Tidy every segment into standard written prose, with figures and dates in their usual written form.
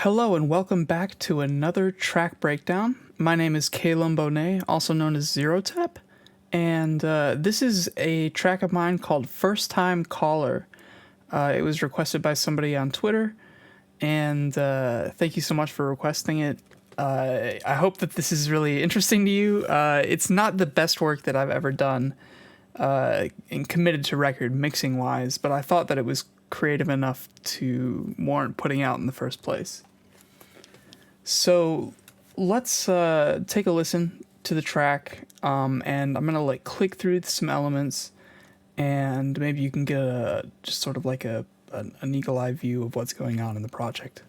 Hello and welcome back to another track breakdown. My name is Calum Bonet, also known as Zero Tep, and this is a track of mine called First Time Caller. It was requested by somebody on Twitter, and thank you so much for requesting it. I hope that this is really interesting to you. It's not the best work that I've ever done and committed to record mixing-wise, but I thought that it was creative enough to warrant putting out in the first place. So let's take a listen to the track, and I'm gonna click through some elements, and maybe you can get just sort of like an eagle eye view of what's going on in the project.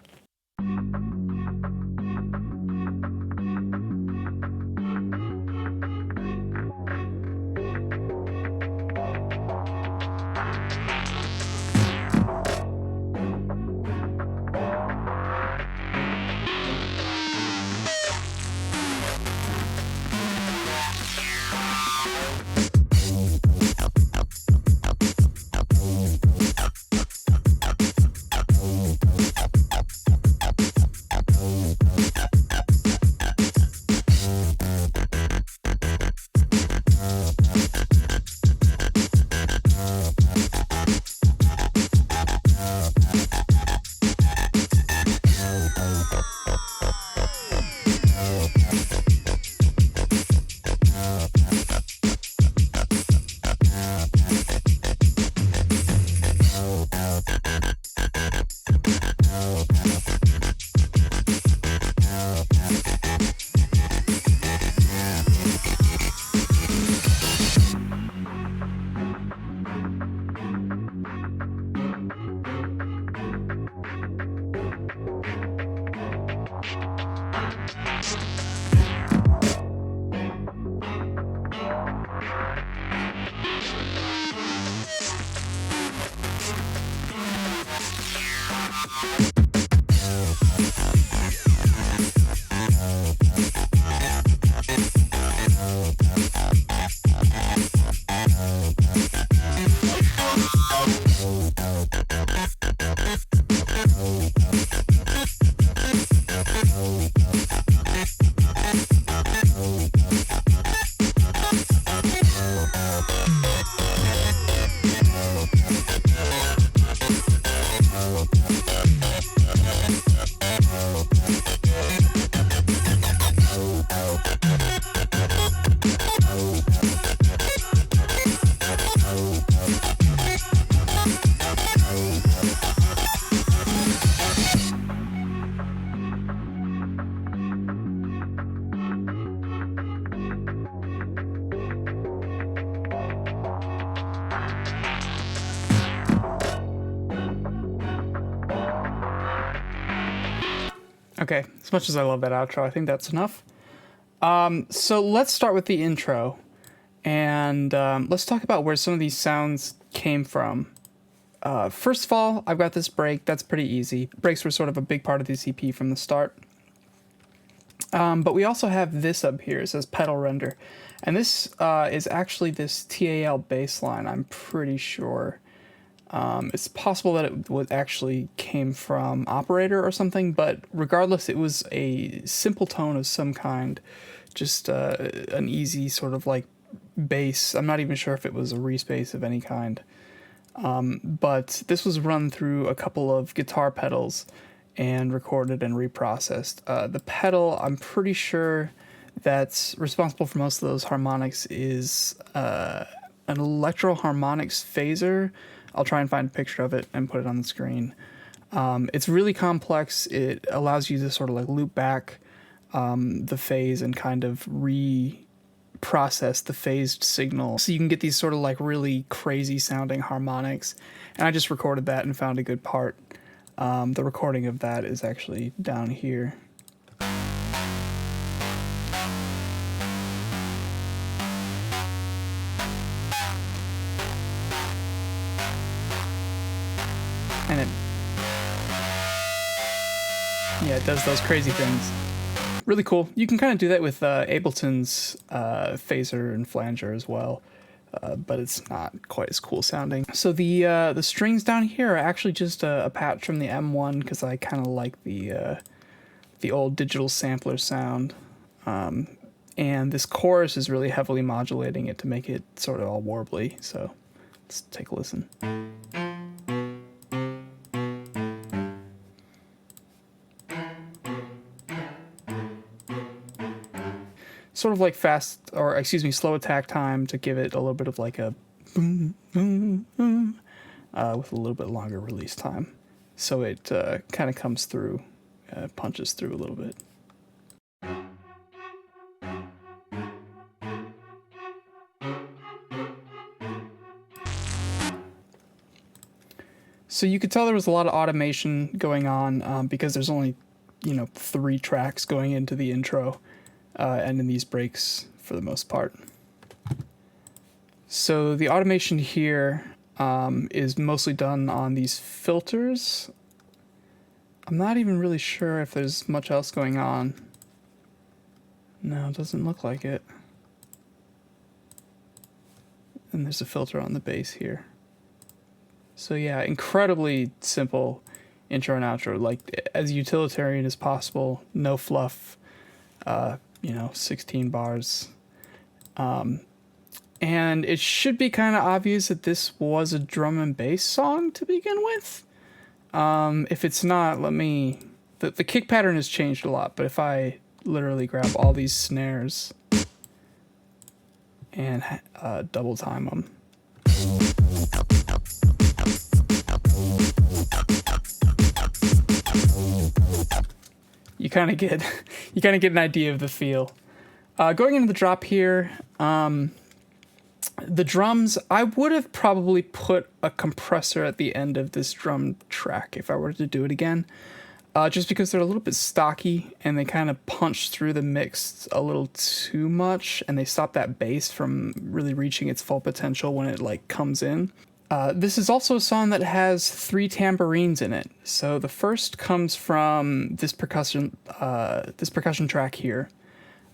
Okay, as much as I love that outro, I think that's enough. So let's start with the intro, and let's talk about where some of these sounds came from. First of all, I've got this break. That's pretty easy. Breaks were sort of a big part of this EP from the start. But we also have this up here. It says pedal render. And this is actually this TAL bassline, I'm pretty sure. It's possible that it actually came from Operator or something, but regardless, it was a simple tone of some kind, just an easy sort of bass. I'm not even sure if it was a respace of any kind, but this was run through a couple of guitar pedals and recorded and reprocessed. The pedal, I'm pretty sure that's responsible for most of those harmonics is an Electro Harmonix phaser. I'll try and find a picture of it and put it on the screen. It's really complex. It allows you to sort of loop back the phase and kind of reprocess the phased signal. So you can get these sort of really crazy sounding harmonics. And I just recorded that and found a good part. The recording of that is actually down here. And it does those crazy things. Really cool. You can kind of do that with Ableton's phaser and flanger as well. but it's not quite as cool sounding. So the strings down here are actually just a patch from the M1 because I kind of like the old digital sampler sound. And this chorus is really heavily modulating it to make it sort of all warbly. So let's take a listen. Sort of like slow attack time to give it a little bit of like a boom, boom, boom, with a little bit longer release time. So it kind of comes through, punches through a little bit. So you could tell there was a lot of automation going on because there's only, 3 tracks going into the intro. And in these breaks for the most part. So the automation here is mostly done on these filters. I'm not even really sure if there's much else going on. No, it doesn't look like it. And there's a filter on the bass here. So yeah, incredibly simple intro and outro, like as utilitarian as possible, no fluff. 16 bars. And it should be kind of obvious that this was a drum and bass song to begin with. If it's not, the kick pattern has changed a lot, but if I literally grab all these snares and double time them. You kind of get an idea of the feel. Going into the drop here, the drums, I would have probably put a compressor at the end of this drum track if I were to do it again, just because they're a little bit stocky and they kind of punch through the mix a little too much, and they stop that bass from really reaching its full potential when it like comes in. This is also a song that has 3 tambourines in it. So the first comes from this percussion track here,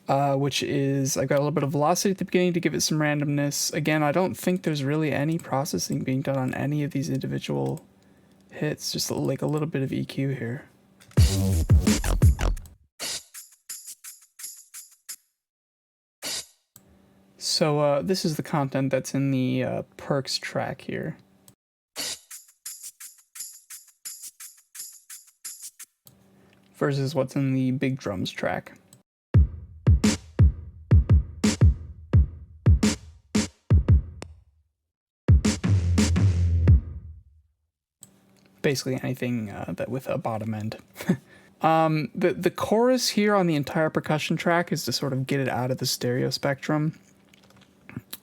which is, I've got a little bit of velocity at the beginning to give it some randomness. Again, I don't think there's really any processing being done on any of these individual hits, just like a little bit of EQ here. So this is the content that's in the Perks track here. Versus what's in the big drums track. Basically anything that with a bottom end. The chorus here on the entire percussion track is to sort of get it out of the stereo spectrum.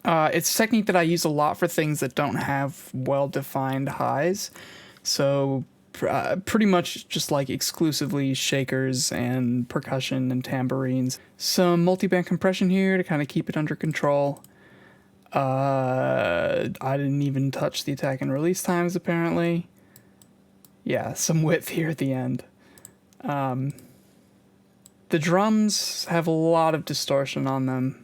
It's a technique that I use a lot for things that don't have well-defined highs. So pretty much just like exclusively shakers and percussion and tambourines. Some multi-band compression here to kind of keep it under control. I didn't even touch the attack and release times apparently. Yeah, some width here at the end. The drums have a lot of distortion on them.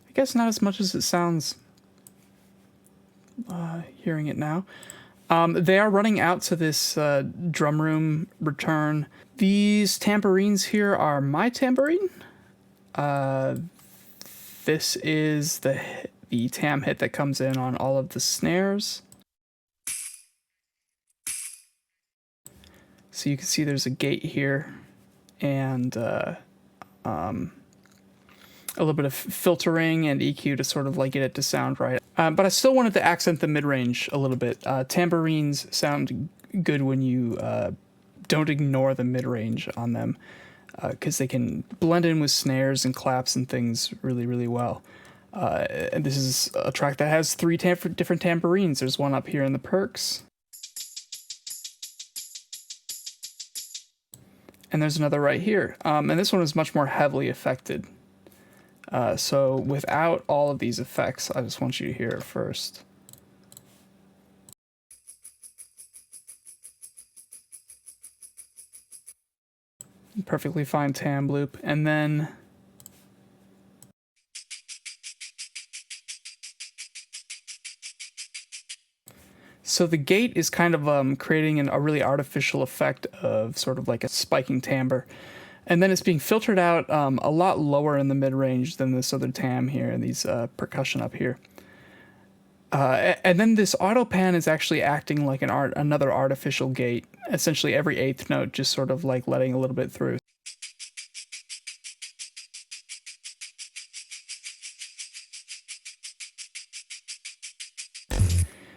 I guess not as much as it sounds hearing it now. They are running out to this drum room return. These tambourines here are my tambourine. This is the tam hit that comes in on all of the snares. So you can see there's a gate here and a little bit of filtering and EQ to sort of like get it to sound right. But I still wanted to accent the mid-range a little bit. Tambourines sound good when you don't ignore the mid-range on them, because they can blend in with snares and claps and things really, really well. And this is a track that has 3 different tambourines. There's one up here in the Perks. And there's another right here. And this one is much more heavily affected. So without all of these effects, I just want you to hear it first. perfectly fine tam loop, and then so the gate is kind of creating a really artificial effect of sort of like a spiking timbre. And then it's being filtered out a lot lower in the mid-range than this other tam here and these percussion up here. And then this auto pan is actually acting like another artificial gate. Essentially every eighth note just sort of like letting a little bit through.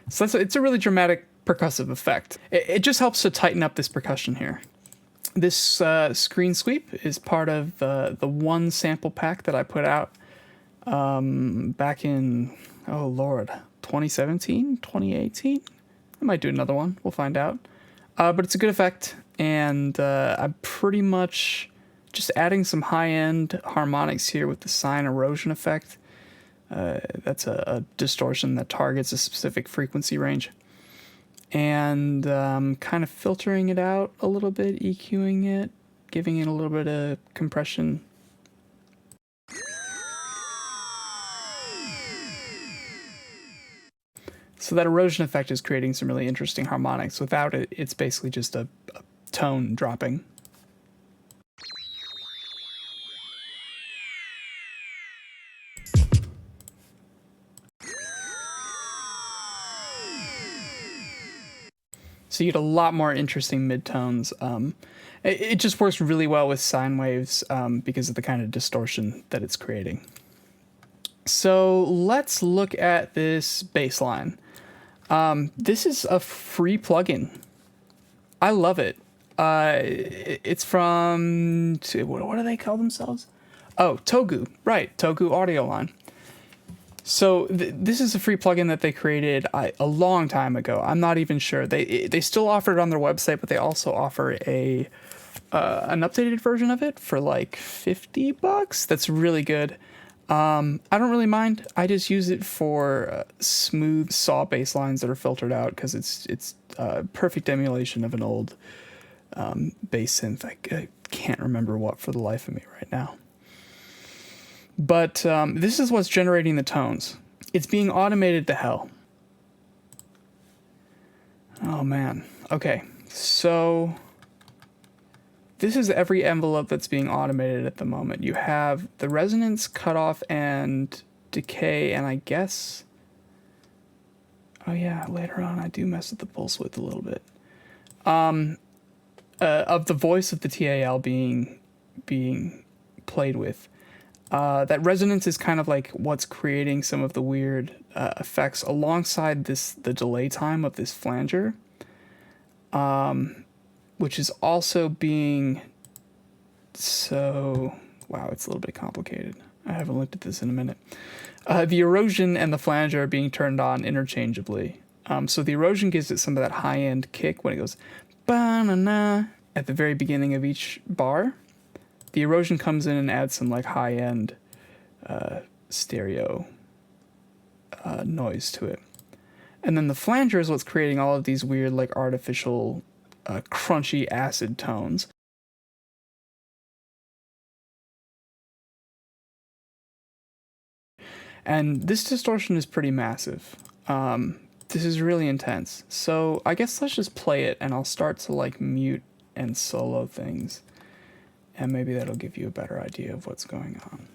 So it's a really dramatic percussive effect. It just helps to tighten up this percussion here. This screen sweep is part of the one sample pack that I put out back in, oh lord, 2017, 2018? I might do another one, we'll find out. But it's a good effect, and I'm pretty much just adding some high-end harmonics here with the Sine Erosion effect. That's a distortion that targets a specific frequency range. And kind of filtering it out a little bit, EQing it, giving it a little bit of compression. So that erosion effect is creating some really interesting harmonics. Without it, it's basically just a tone dropping. So you get a lot more interesting midtones. It just works really well with sine waves because of the kind of distortion that it's creating. So let's look at this bassline. This is a free plugin. I love it. It's from, what do they call themselves? Oh, Togu, right, Togu Audio Line. So this is a free plugin that they created a long time ago. I'm not even sure. They still offer it on their website, but they also offer an updated version of it for like $50. That's really good. I don't really mind. I just use it for smooth saw bass lines that are filtered out because it's perfect emulation of an old bass synth. I can't remember what for the life of me right now. But this is what's generating the tones. It's being automated to hell. Oh man. Okay, so this is every envelope that's being automated at the moment. You have the resonance, cutoff, and decay, and I guess... Oh yeah, later on I do mess with the pulse width a little bit. Of the voice of the TAL being played with. That resonance is kind of like what's creating some of the weird effects alongside the delay time of this flanger, which is also being so... Wow, it's a little bit complicated. I haven't looked at this in a minute. The erosion and the flanger are being turned on interchangeably. So the erosion gives it some of that high-end kick when it goes ba-na-na at the very beginning of each bar. The erosion comes in and adds some like high-end stereo noise to it. And then the flanger is what's creating all of these weird like artificial crunchy acid tones. And this distortion is pretty massive. This is really intense. So I guess let's just play it and I'll start to like mute and solo things. And maybe that'll give you a better idea of what's going on.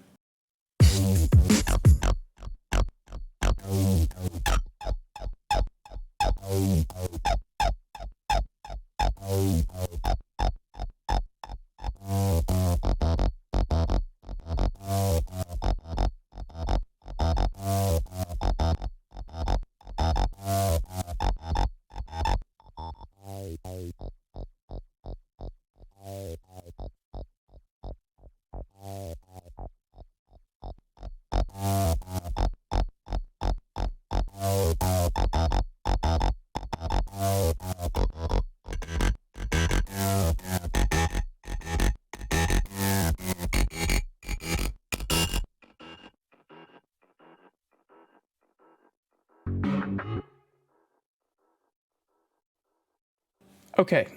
Okay,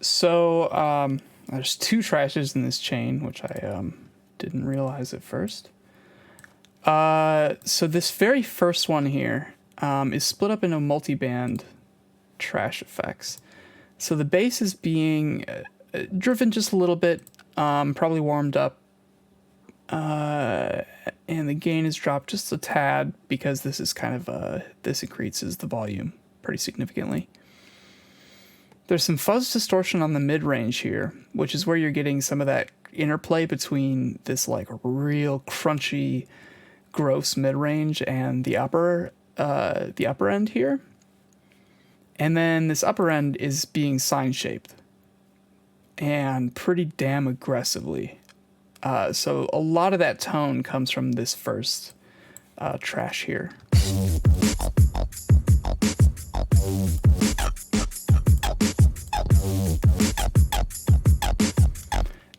so There's 2 trashes in this chain, which I didn't realize at first. So this very first one here is split up into multi-band trash effects. So the bass is being driven just a little bit, probably warmed up, and the gain is dropped just a tad because this is kind of this increases the volume pretty significantly. There's some fuzz distortion on the mid-range here, which is where you're getting some of that interplay between this like real crunchy, gross mid-range and the upper end here. And then this upper end is being sine-shaped and pretty damn aggressively. So a lot of that tone comes from this first trash here.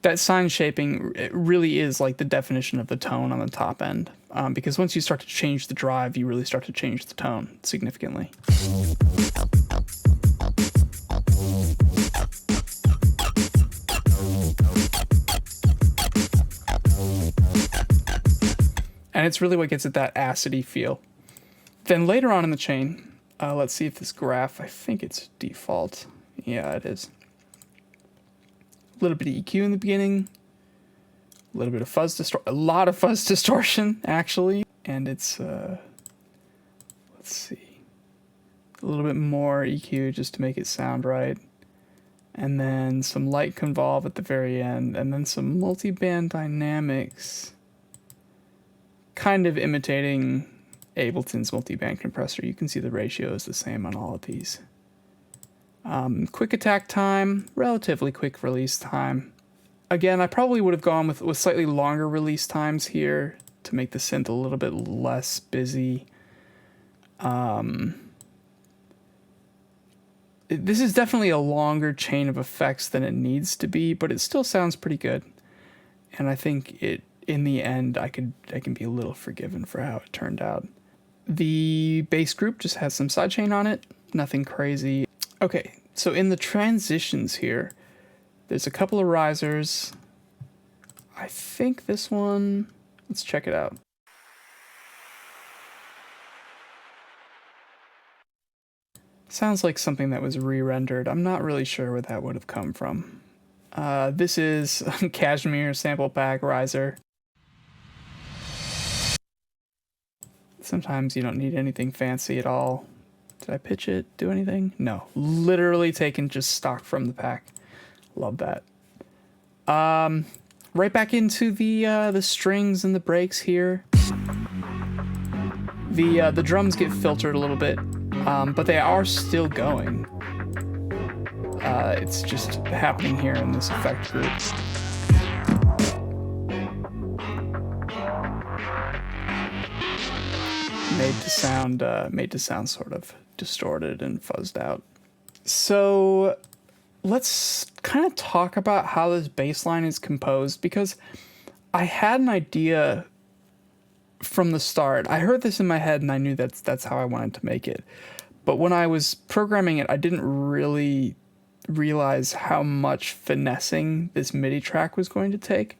That sine shaping, it really is like the definition of the tone on the top end, because once you start to change the drive, you really start to change the tone significantly. And it's really what gives it that acidy feel. Then later on in the chain, let's see if this graph, I think it's default. Yeah, it is. A little bit of EQ in the beginning, a little bit of fuzz distortion, a lot of fuzz distortion actually, and it's let's see, a little bit more EQ just to make it sound right, and then some light convolve at the very end, and then some multi-band dynamics, kind of imitating Ableton's multi-band compressor. You can see the ratio is the same on all of these. Quick attack time, relatively quick release time. Again, I probably would have gone with slightly longer release times here to make the synth a little bit less busy. This is definitely a longer chain of effects than it needs to be, but it still sounds pretty good. And I think in the end, I can be a little forgiven for how it turned out. The bass group just has some sidechain on it, nothing crazy. Okay, so in the transitions here, there's a couple of risers. I think this one, let's check it out. Sounds like something that was re-rendered. I'm not really sure where that would have come from. This is Cashmere sample pack riser. Sometimes you don't need anything fancy at all. Did I pitch it? Do anything? No. Literally taken just stock from the pack. Love that. Right back into the strings and the breaks here. The drums get filtered a little bit, but they are still going. It's just happening here in this effect group. Made to sound sort of distorted and fuzzed out. So let's kind of talk about how this bass line is composed, because I had an idea from the start. I heard this in my head and I knew that's how I wanted to make it. But when I was programming it, I didn't really realize how much finessing this MIDI track was going to take.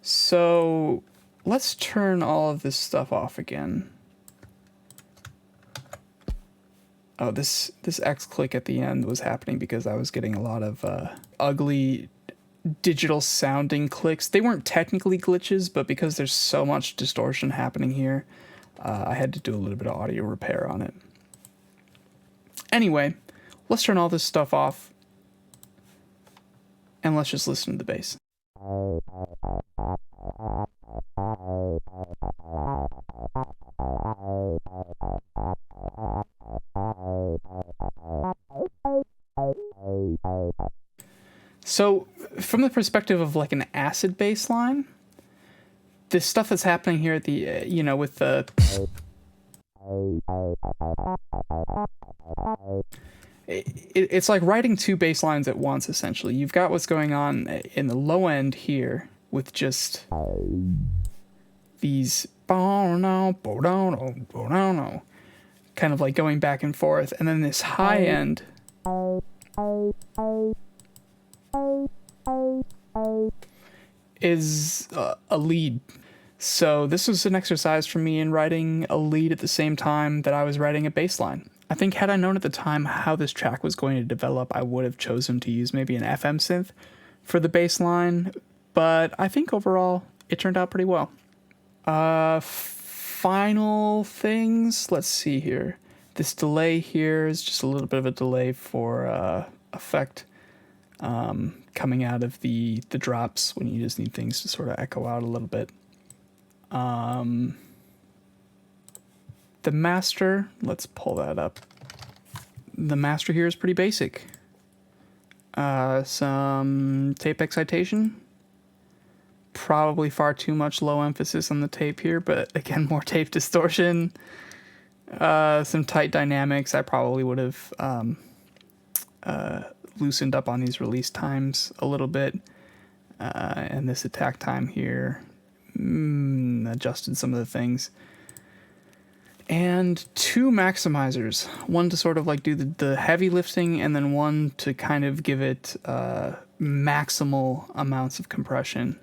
So let's turn all of this stuff off again. Oh, this X click at the end was happening because I was getting a lot of ugly digital sounding clicks. They weren't technically glitches, but because there's so much distortion happening here, I had to do a little bit of audio repair on it. Anyway, let's turn all this stuff off and let's just listen to the bass. So, from the perspective of like an acid bass line, this stuff that's happening here at the, with the... It's like writing two bass lines at once, essentially. You've got what's going on in the low end here with just these kind of like going back and forth, and then this high end is a lead. So this was an exercise for me in writing a lead at the same time that I was writing a bass line. I think had I known at the time how this track was going to develop, I would have chosen to use maybe an FM synth for the bass line, but I think overall it turned out pretty well. Final things, let's see here. This delay here is just a little bit of a delay for effect coming out of the drops when you just need things to sort of echo out a little bit. The master, let's pull that up. The master here is pretty basic. Some tape excitation. Probably far too much low emphasis on the tape here, but again, more tape distortion. Some tight dynamics. I probably would have loosened up on these release times a little bit. And this attack time here. Adjusted some of the things. And 2 maximizers. One to sort of like do the heavy lifting, and then one to kind of give it maximal amounts of compression.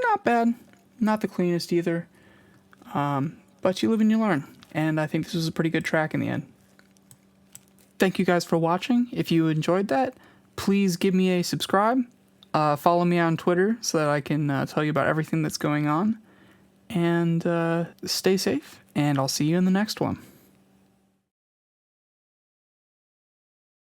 Not bad. Not the cleanest either. But you live and you learn. And I think this was a pretty good track in the end. Thank you guys for watching. If you enjoyed that, please give me a subscribe. Follow me on Twitter so that I can tell you about everything that's going on. And stay safe, and I'll see you in the next one.